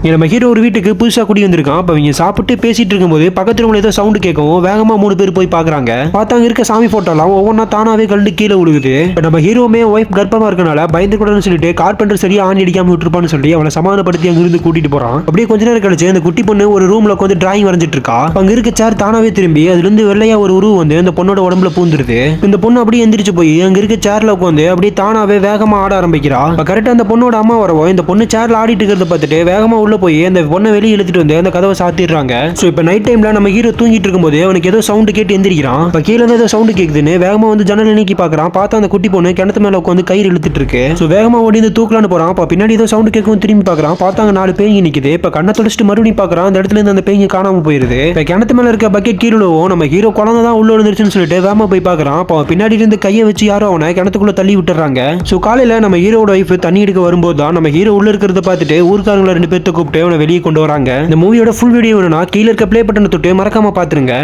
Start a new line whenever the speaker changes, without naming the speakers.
நம்ம ஹீரோ ஒரு வீட்டுக்கு புதுசா குடி வந்திருக்கான். அப்ப அவங்க சாப்பிட்டு பேசிட்டு இருக்கும்போது பக்கத்துல உள்ள ஏதோ சவுண்ட் கேட்கவும் வேகமா 3 பேர் போய் பாக்குறாங்க. பார்த்தாங்க இருக்க சாமி போட்டோலாம் ஒவ்வொன்னா தானாவே கழண்டு கீழே விழுகுது. நம்ம ஹீரோமே ஒய்ஃப் கர்ப்பமா இருக்கனால பயந்து கூடன்னு சொல்லிட்டு கார்பெண்டர் சரியா ஆணி அடிக்காம விட்டுருப்பான்னு சொல்லி அவளை சமாதானப்படுத்தி அங்க இருந்து கூட்டிட்டு போறான். அப்படியே கொஞ்ச நேரம் கழிச்சு அந்த குட்டி பொண்ணு ஒரு ரூம்ல உட்காந்து டிராயிங் வரைஞ்சிட்டு இருக்கா. அங்க இருக்க சேர் தானாவே திரும்பி அதுல இருந்து வெள்ளையா ஒரு உருவம் வந்து அந்த பொண்ணோட உடம்புல பூந்துருது. இந்த பொண்ணு அப்படியே எந்திரிச்சு போய் அங்க இருக்க சேர்ல உட்காந்து அப்படியே தானாவே வேகமா ஆட ஆரம்பிக்கிறா. கரெக்டா அந்த பொண்ணோட அம்மா வரவும் இந்த பொண்ணு சேர்ல ஆடிட்டு இருக்கிறத பார்த்துட்டு வேகமா உள்ள போய் அந்த பொண்ணை வெளியே இழுத்துட்டு வந்து அந்த கதவை சாத்திடுறாங்க. சோ இப்போ நைட் டைம்ல நம்ம ஹீரோ தூங்கிட்டு இருக்கும்போது அவனுக்கு ஏதோ சவுண்ட் கேட்டு எந்திரிக்கிறான். இப்ப கீழே ஏதோ சவுண்ட் கேக்குதுன்னு வேகமா வந்து ஜன்னல் நீக்கி பாக்குறான். பார்த்தா அந்த குட்டி பொண்ணு கிணத்து மேல உட்காந்து கயிறு இழுத்துட்டு இருக்கு. சோ வேகமா ஓடி வந்து தூக்கலான்னு போறான். அப்ப பின்னாடி ஏதோ சவுண்ட் கேட்கவும் திரும்பி பாக்குறான். பார்த்தாங்க 4 பேய்ங்க நிக்குது. இப்ப கண்ணை தொலைச்சிட்டு மறுபடியும் பாக்குறான். அந்த இடத்துல இருந்து அந்த பேய்ங்க காணாம போயிருது. இப்ப கிணத்து மேல இருக்க பக்கெட் கீழே நம்ம ஹீரோ குழந்தை தான் உள்ள விழுந்துருச்சுன்னு சொல்லிட்டு வேகமா போய் பாக்குறான். அப்ப பின்னாடி இருந்து கையை வச்சு யாரோ அவனை கிணத்துக்குள்ள தள்ளி விட்டுறாங்க. சோ காலையில நம்ம ஹீரோட வைஃப் தண்ணி எடுக்க வரும்போது தான் நம்ம ஹீரோ உள்ள இருக்கிறத பார்த்துட்டு ஊர்க்காரங்களை 2 பேர்த்த கூப்பிட்டு அவனை வெளியே கொண்டு வராங்க. இந்த மூவியோட ஃபுல் வீடியோ வேணும்னா கீழே இருக்க ப்ளே பட்டனை தொட்டு மறக்காம பாத்துருங்க.